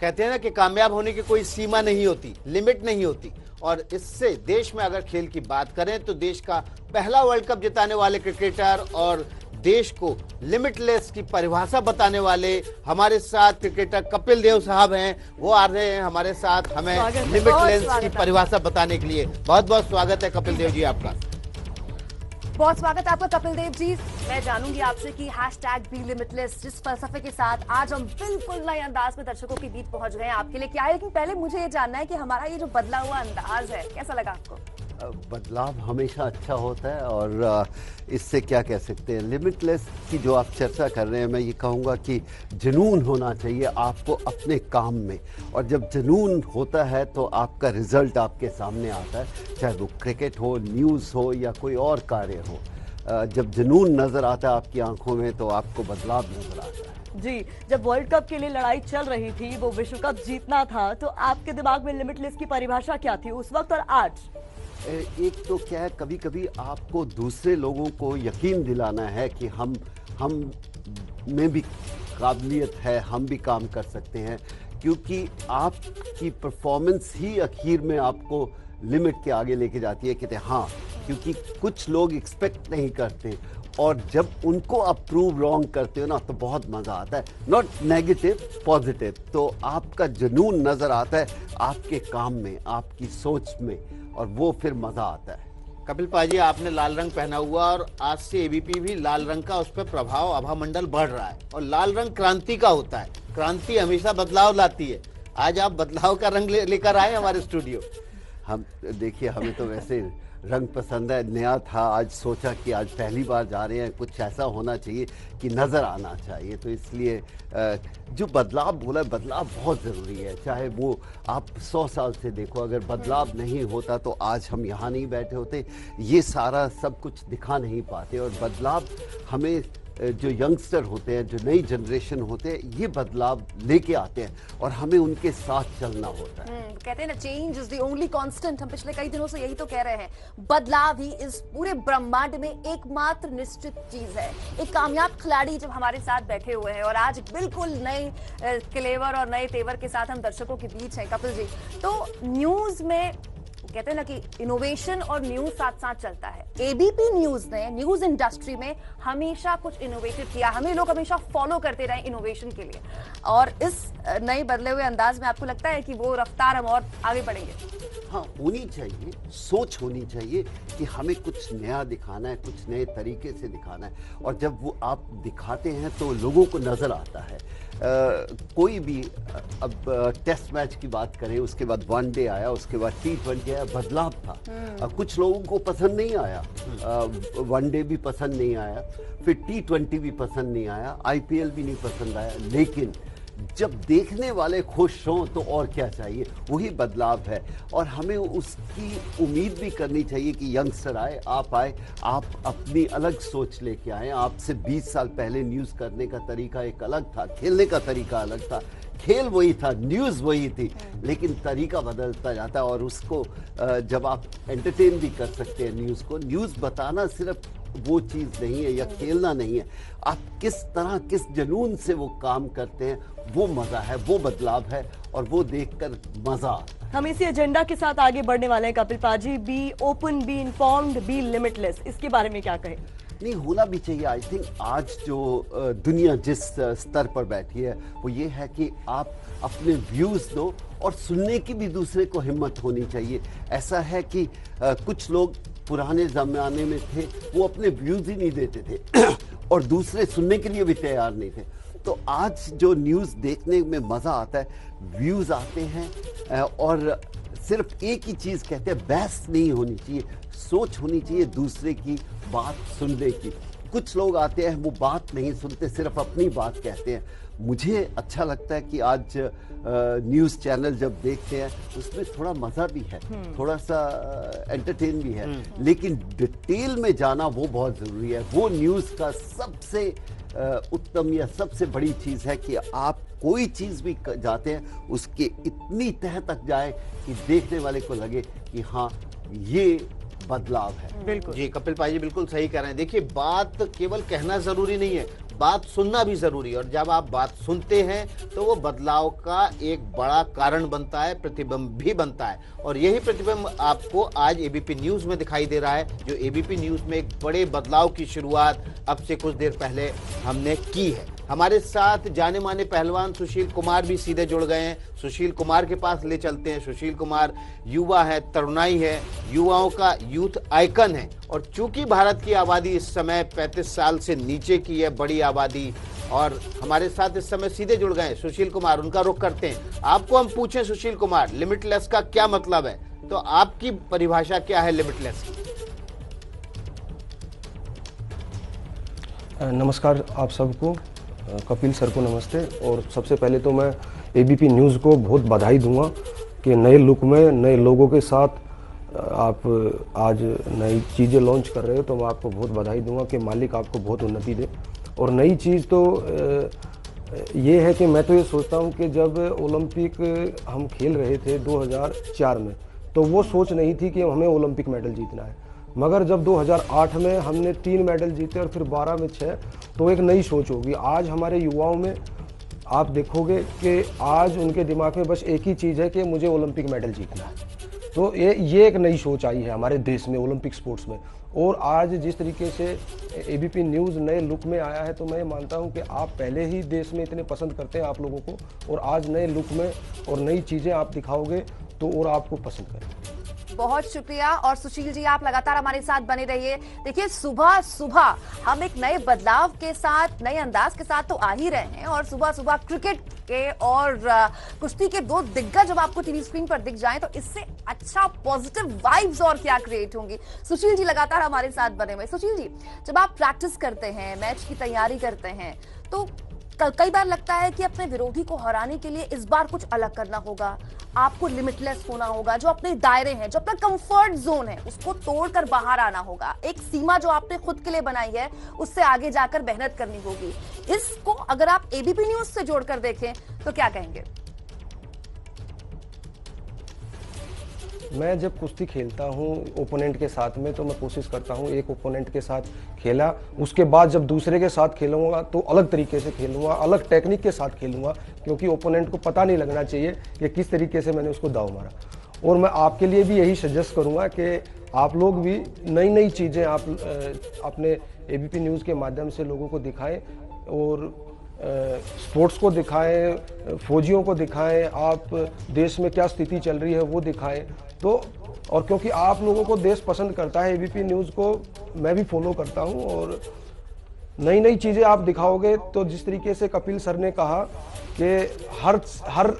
कहते हैं ना कि कामयाब होने की कोई सीमा नहीं होती, लिमिट नहीं होती। और इससे देश में अगर खेल की बात करें तो देश का पहला वर्ल्ड कप जिताने वाले क्रिकेटर और देश को लिमिटलेस की परिभाषा बताने वाले हमारे साथ क्रिकेटर कपिल देव साहब हैं। वो आ रहे हैं हमारे साथ हमें लिमिटलेस की परिभाषा बताने के लिए। बहुत बहुत स्वागत है कपिल देव जी आपका। बहुत स्वागत है आपका कपिल देव जी। मैं जानूंगी आपसे कि #BeLimitless जिस फलसफे के साथ आज हम बिल्कुल नए अंदाज में दर्शकों के बीच पहुंच गए हैं, आपके लिए क्या है। लेकिन पहले मुझे ये जानना है कि हमारा ये जो बदला हुआ अंदाज है कैसा लगा आपको? बदलाव हमेशा अच्छा होता है और इससे क्या कह सकते हैं, लिमिटलेस की जो आप चर्चा कर रहे हैं, मैं ये कहूँगा कि जुनून होना चाहिए आपको अपने काम में। और जब जुनून होता है तो आपका रिजल्ट आपके सामने आता है, चाहे वो क्रिकेट हो, न्यूज़ हो या कोई और कार्य हो। जब जुनून नज़र आता है आपकी आंखों में तो आपको बदलाव नज़र आता है। जी, जब वर्ल्ड कप के लिए लड़ाई चल रही थी, वो विश्व कप जीतना था, तो आपके दिमाग में लिमिटलेस की परिभाषा क्या थी उस वक्त और आज? एक तो क्या है, कभी कभी आपको दूसरे लोगों को यकीन दिलाना है कि हम में भी काबिलियत है, हम भी काम कर सकते हैं, क्योंकि आपकी परफॉर्मेंस ही आखिर में आपको लिमिट के आगे लेके जाती है। कहते हैं हाँ, क्योंकि कुछ लोग एक्सपेक्ट नहीं करते और जब उनको आप प्रूव रॉन्ग करते हो ना तो बहुत मज़ा आता है। Not negative, positive. तो आपका जुनून नज़र आता है आपके काम में, आपकी सोच में, और वो फिर मज़ा आता है। कपिल पाजी, आपने लाल रंग पहना हुआ और आज से एबीपी भी लाल रंग का उस पर प्रभाव आभामंडल बढ़ रहा है। और लाल रंग क्रांति का होता है, क्रांति हमेशा बदलाव लाती है। आज आप बदलाव का रंग लेकर आए हमारे स्टूडियो। हम देखिए, हमें तो वैसे रंग पसंद है, नया था, आज सोचा कि आज पहली बार जा रहे हैं, कुछ ऐसा होना चाहिए कि नज़र आना चाहिए। तो इसलिए जो बदलाव बोला है, बदलाव बहुत ज़रूरी है। चाहे वो आप 100 साल से देखो, अगर बदलाव नहीं होता तो आज हम यहाँ नहीं बैठे होते, ये सारा सब कुछ दिखा नहीं पाते। और बदलाव हमें जो यंगस्टर होते हैं, जो नई जनरेशन होते हैं, ये बदलाव लेके आते हैं और हमें उनके साथ चलना होता है। कहते हैं ना, change is the only constant. हम पिछले कई दिनों से यही तो कह रहे हैं। बदलाव ही इस पूरे ब्रह्मांड में एकमात्र निश्चित चीज है। एक कामयाब खिलाड़ी जब हमारे साथ बैठे हुए हैं और आज बिल्कुल नए क्लेवर और नए तेवर के साथ हम दर्शकों के बीच हैं कपिल जी, तो न्यूज में कहते हैं ना कि इनोवेशन और न्यूज साथ साथ चलता है। एबीपी न्यूज ने न्यूज इंडस्ट्री में हमेशा कुछ इनोवेटिव किया, हमें लोग हमेशा फॉलो करते रहे इनोवेशन के लिए। और इस नए बदले हुए अंदाज में आपको लगता है कि वो रफ्तार हम और आगे बढ़ेंगे? हाँ, होनी चाहिए, सोच होनी चाहिए कि हमें कुछ नया दिखाना है, कुछ नए तरीके से दिखाना है। और जब वो आप दिखाते हैं तो लोगों को नज़र आता है। कोई भी अब टेस्ट मैच की बात करें, उसके बाद वनडे आया, उसके बाद T20 आया, बदलाव था। कुछ लोगों को पसंद नहीं आया, वनडे भी पसंद नहीं आया, फिर T20 भी पसंद नहीं आया, IPL भी नहीं पसंद आया। लेकिन जब देखने वाले खुश हों तो और क्या चाहिए, वही बदलाव है। और हमें उसकी उम्मीद भी करनी चाहिए कि यंगस्टर आए, आप अपनी अलग सोच लेके आए। आपसे 20 साल पहले न्यूज़ करने का तरीका एक अलग था, खेलने का तरीका अलग था, खेल वही था, न्यूज़ वही थी, लेकिन तरीका बदलता जाता है। और उसको जब आप एंटरटेन भी कर सकते हैं न्यूज़ को, न्यूज़ बताना सिर्फ वो चीज़ नहीं है या खेलना नहीं है, आप किस तरह, किस जुनून से वो काम करते हैं, वो मज़ा है, वो बदलाव है और वो देखकर मज़ा आता है। हम इसी एजेंडा के साथ आगे बढ़ने वाले हैं कपिल पाजी। Be open, be informed, be limitless, इसके बारे में क्या कहें? नहीं, होना भी चाहिए। आई थिंक आज जो दुनिया जिस स्तर पर बैठी है वो ये है कि आप अपने व्यूज़ दो और सुनने की भी दूसरे को हिम्मत होनी चाहिए। ऐसा है कि कुछ लोग पुराने ज़माने में थे, वो अपने व्यूज़ ही नहीं देते थे और दूसरे सुनने के लिए भी तैयार नहीं थे। तो आज जो न्यूज़ देखने में मज़ा आता है, व्यूज़ आते हैं और सिर्फ एक ही चीज़ कहते हैं, बहस नहीं होनी चाहिए, सोच होनी चाहिए दूसरे की बात सुनने की। कुछ लोग आते हैं, वो बात नहीं सुनते, सिर्फ अपनी बात कहते हैं। मुझे अच्छा लगता है कि आज न्यूज़ चैनल जब देखते हैं उसमें थोड़ा मज़ा भी है, थोड़ा सा एंटरटेन भी है, लेकिन डिटेल में जाना वो बहुत ज़रूरी है। वो न्यूज़ का सबसे उत्तम या सबसे बड़ी चीज़ है कि आप कोई चीज़ भी जाते हैं उसके इतनी तह तक जाए कि देखने वाले को लगे कि हाँ, ये बदलाव है। बिल्कुल जी, कपिल भाई जी बिल्कुल सही कह रहे हैं। देखिए, बात केवल कहना जरूरी नहीं है, बात सुनना भी जरूरी है, और जब आप बात सुनते हैं तो वो बदलाव का एक बड़ा कारण बनता है, प्रतिबिंब भी बनता है। और यही प्रतिबिंब आपको आज एबीपी न्यूज में दिखाई दे रहा है, जो एबीपी न्यूज में एक बड़े बदलाव की शुरुआत अब से कुछ देर पहले हमने की है। हमारे साथ जाने माने पहलवान सुशील कुमार भी सीधे जुड़ गए हैं। सुशील कुमार के पास ले चलते हैं। सुशील कुमार युवा है, तरुणाई है, युवाओं का यूथ आइकन है, और चूंकि भारत की आबादी इस समय 35 साल से नीचे की है, बड़ी आबादी, और हमारे साथ इस समय सीधे जुड़ गए सुशील कुमार। उनका रुख करते हैं। आपको हम पूछें सुशील कुमार, लिमिटलेस का क्या मतलब है, तो आपकी परिभाषा क्या है लिमिटलेस की? नमस्कार आप सबको, कपिल सर को नमस्ते। और सबसे पहले तो मैं एबीपी न्यूज़ को बहुत बधाई दूंगा कि नए लुक में नए लोगों के साथ आप आज नई चीज़ें लॉन्च कर रहे हो, तो मैं आपको बहुत बधाई दूंगा कि मालिक आपको बहुत उन्नति दे। और नई चीज़ तो ये है कि मैं तो ये सोचता हूँ कि जब ओलंपिक हम खेल रहे थे 2004 में, तो वो सोच नहीं थी कि हमें ओलंपिक मेडल जीतना है, मगर जब 2008 में हमने 3 मेडल जीते और फिर 12 में 6, तो एक नई सोच होगी। आज हमारे युवाओं में आप देखोगे कि आज उनके दिमाग में बस एक ही चीज़ है कि मुझे ओलंपिक मेडल जीतना है। तो ये एक नई सोच आई है हमारे देश में ओलंपिक स्पोर्ट्स में। और आज जिस तरीके से एबीपी न्यूज़ नए लुक में आया है, तो मैं मानता हूं कि आप पहले ही देश में इतने पसंद करते हैं आप लोगों को, और आज नए लुक में और नई चीज़ें आप दिखाओगे तो और आपको पसंद करेंगे। बहुत शुक्रिया। और सुशील जी, आप लगातार हमारे साथ बने रहिए। देखिए, सुबह सुबह हम एक नए बदलाव के साथ, नए अंदाज के साथ तो आ ही रहे हैं, और सुबह सुबह क्रिकेट के और कुश्ती के 2 दिग्गज जब आपको टीवी स्क्रीन पर दिख जाएं, तो इससे अच्छा पॉजिटिव वाइब्स और क्या क्रिएट होंगी। सुशील जी लगातार हमारे साथ बने हुए। सुशील जी, जब आप प्रैक्टिस करते हैं, मैच की तैयारी करते हैं, तो कई बार लगता है कि अपने विरोधी को हराने के लिए इस बार कुछ अलग करना होगा, आपको लिमिटलेस होना होगा, जो अपने दायरे हैं, जो अपना कंफर्ट जोन है, उसको तोड़कर बाहर आना होगा। एक सीमा जो आपने खुद के लिए बनाई है, उससे आगे जाकर मेहनत करनी होगी। इसको अगर आप एबीपी न्यूज से जोड़कर देखें तो क्या कहेंगे? मैं जब कुश्ती खेलता हूँ ओपोनेंट के साथ में, तो मैं कोशिश करता हूँ एक ओपोनेंट के साथ खेला, उसके बाद जब दूसरे के साथ खेलूंगा तो अलग तरीके से खेलूंगा, अलग टेक्निक के साथ खेलूंगा, क्योंकि ओपोनेंट को पता नहीं लगना चाहिए कि किस तरीके से मैंने उसको दाव मारा। और मैं आपके लिए भी यही सजेस्ट करूँगा कि आप लोग भी नई नई चीज़ें आप अपने एबीपी न्यूज़ के माध्यम से लोगों को दिखाएं, और स्पोर्ट्स को दिखाएं, फौजियों को दिखाएं, आप देश में क्या स्थिति चल रही है वो दिखाएं। तो और क्योंकि आप लोगों को देश पसंद करता है, एबीपी न्यूज़ को मैं भी फॉलो करता हूं, और नई नई चीज़ें आप दिखाओगे तो जिस तरीके से कपिल सर ने कहा कि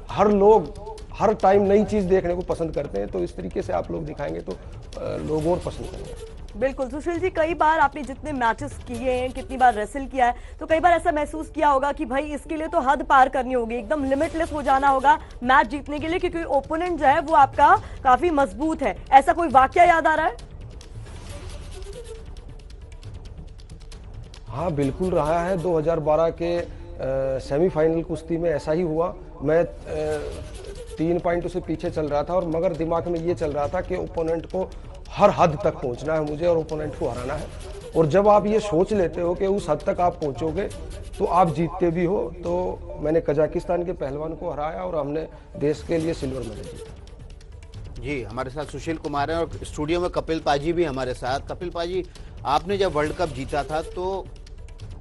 हर लोग हर टाइम नई चीज़ देखने को पसंद करते हैं, तो इस तरीके से आप लोग दिखाएंगे तो लोग और पसंद करेंगे। बिल्कुल सुशील जी, कई बार आपने जितने मैचेस किए हैं, कितनी बार रेसल किया है, तो कई बार ऐसा महसूस किया होगा कि भाई इसके लिए तो हद पार करनी होगी, एकदम लिमिटलेस हो जाना होगा मैच जीतने के लिए, क्योंकि ओपोनेंट जो है वो आपका काफी मजबूत है। ऐसा कोई वाकया याद आ रहा है? हाँ बिल्कुल रहा है। 2012 के सेमीफाइनल कुश्ती में ऐसा ही हुआ। मैं 3 पॉइंटों से पीछे चल रहा था, और मगर दिमाग में ये चल रहा था कि ओपोनेंट को हर हद तक पहुंचना है मुझे और ओपोनेंट को हराना है। और जब आप ये सोच लेते हो कि उस हद तक आप पहुंचोगे तो आप जीतते भी हो। तो मैंने कजाकिस्तान के पहलवान को हराया और हमने देश के लिए सिल्वर मेडल जीता। जी, हमारे साथ सुशील कुमार हैं, और स्टूडियो में कपिल पाजी भी हमारे साथ। कपिल पाजी, आपने जब वर्ल्ड कप जीता था तो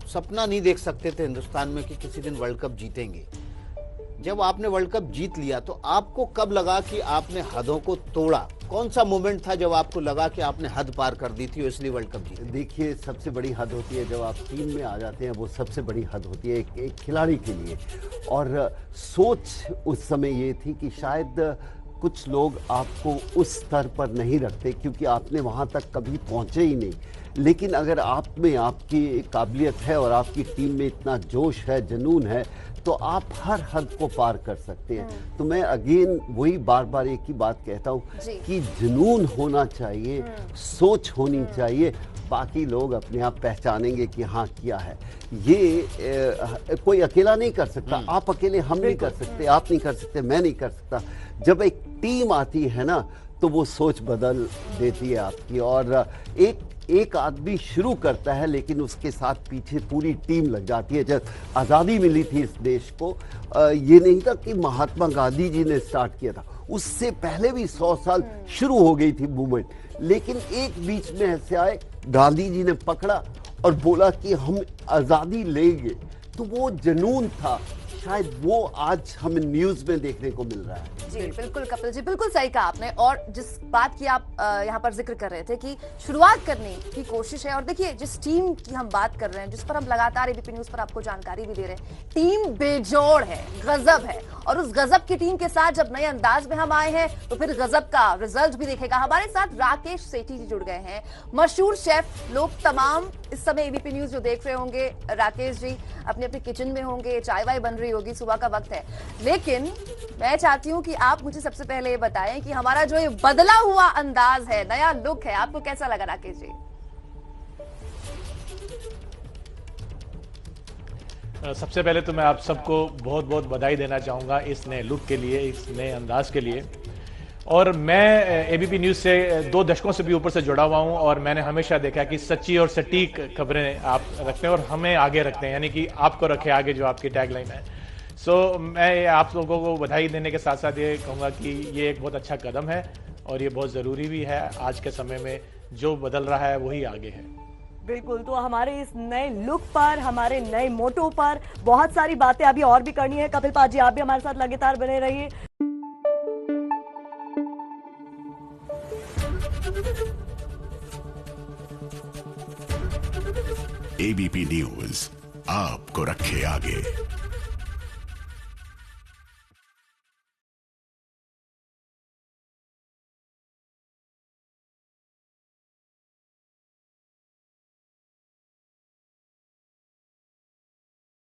सपना नहीं देख सकते थे हिंदुस्तान में कि किसी दिन वर्ल्ड कप जीतेंगे। जब आपने वर्ल्ड कप जीत लिया तो आपको कब लगा कि आपने हदों को तोड़ा? कौन सा मोमेंट था जब आपको लगा कि आपने हद पार कर दी थी, इसलिए वर्ल्ड कप जीते? देखिए, सबसे बड़ी हद होती है जब आप टीम में आ जाते हैं, वो सबसे बड़ी हद होती है एक खिलाड़ी के लिए। और सोच उस समय ये थी कि शायद कुछ लोग आपको उस स्तर पर नहीं रखते क्योंकि आपने वहाँ तक कभी पहुँचे ही नहीं। लेकिन अगर आप में आपकी काबिलियत है और आपकी टीम में इतना जोश है, जुनून है, तो आप हर हद को पार कर सकते हैं। तो मैं अगेन वही बार बार एक ही बात कहता हूँ कि जुनून होना चाहिए, सोच होनी चाहिए, बाकी लोग अपने आप पहचानेंगे कि हाँ किया है। ये कोई अकेला नहीं कर सकता। आप अकेले हम नहीं कर सकते, आप नहीं कर सकते, मैं नहीं कर सकता। जब एक टीम आती है ना, तो वो सोच बदल देती है आपकी। और एक एक आदमी शुरू करता है लेकिन उसके साथ पीछे पूरी टीम लग जाती है। जब आज़ादी मिली थी इस देश को, ये नहीं था कि महात्मा गांधी जी ने स्टार्ट किया था, उससे पहले भी 100 साल शुरू हो गई थी मूवमेंट। लेकिन एक बीच में ऐसे आए, गांधी जी ने पकड़ा और बोला कि हम आज़ादी लेंगे। तो वो जुनून था, शायद वो आज हमें न्यूज में देखने को मिल रहा है। जी बिल्कुल कपिल जी, बिल्कुल सही कहा आपने। और जिस बात की आप यहाँ पर जिक्र कर रहे थे कि शुरुआत करने की कोशिश है, और देखिए जिस टीम की हम बात कर रहे हैं, जिस पर हम लगातार एबीपी न्यूज पर आपको जानकारी भी दे रहे हैं, टीम बेजोड़ है, गजब है। और उस गजब की टीम के साथ जब नए अंदाज में हम आए हैं तो फिर गजब का रिजल्ट भी देखेगा। हमारे साथ राकेश सेठी जी जुड़ गए हैं, मशहूर शेफ। लोग तमाम इस समय एबीपी न्यूज जो देख रहे होंगे, राकेश जी अपने अपने किचन में होंगे, चाय वाय बन रही होगी, सुबह का वक्त है। लेकिन मैं चाहती हूं कि आप मुझे सबसे पहले ये बताएं कि हमारा जो ये बदला हुआ अंदाज है, नया लुक है, आपको कैसा लगा राकेश जी? सबसे पहले तो मैं आप सबको बहुत बहुत बधाई देना चाहूँगा इस नए लुक के लिए, इस नए अंदाज के लिए। और मैं एबीपी न्यूज़ से 2 दशकों से भी ऊपर से जुड़ा हुआ हूँ, और मैंने हमेशा देखा कि सच्ची और सटीक खबरें आप रखते हैं और हमें आगे रखते हैं, यानी कि आपको रखे आगे, जो आपकी टैगलाइन है। सो मैं आप लोगों को बधाई देने के साथ साथ ये कहूँगा कि ये एक बहुत अच्छा कदम है और ये बहुत ज़रूरी भी है। आज के समय में जो बदल रहा है वही आगे है। बिल्कुल, तो हमारे इस नए लुक पर, हमारे नए मोटो पर बहुत सारी बातें अभी और भी करनी है। कपिल पाजी, आप भी हमारे साथ लगातार बने रहिए। एबीपी न्यूज आपको रखे आगे।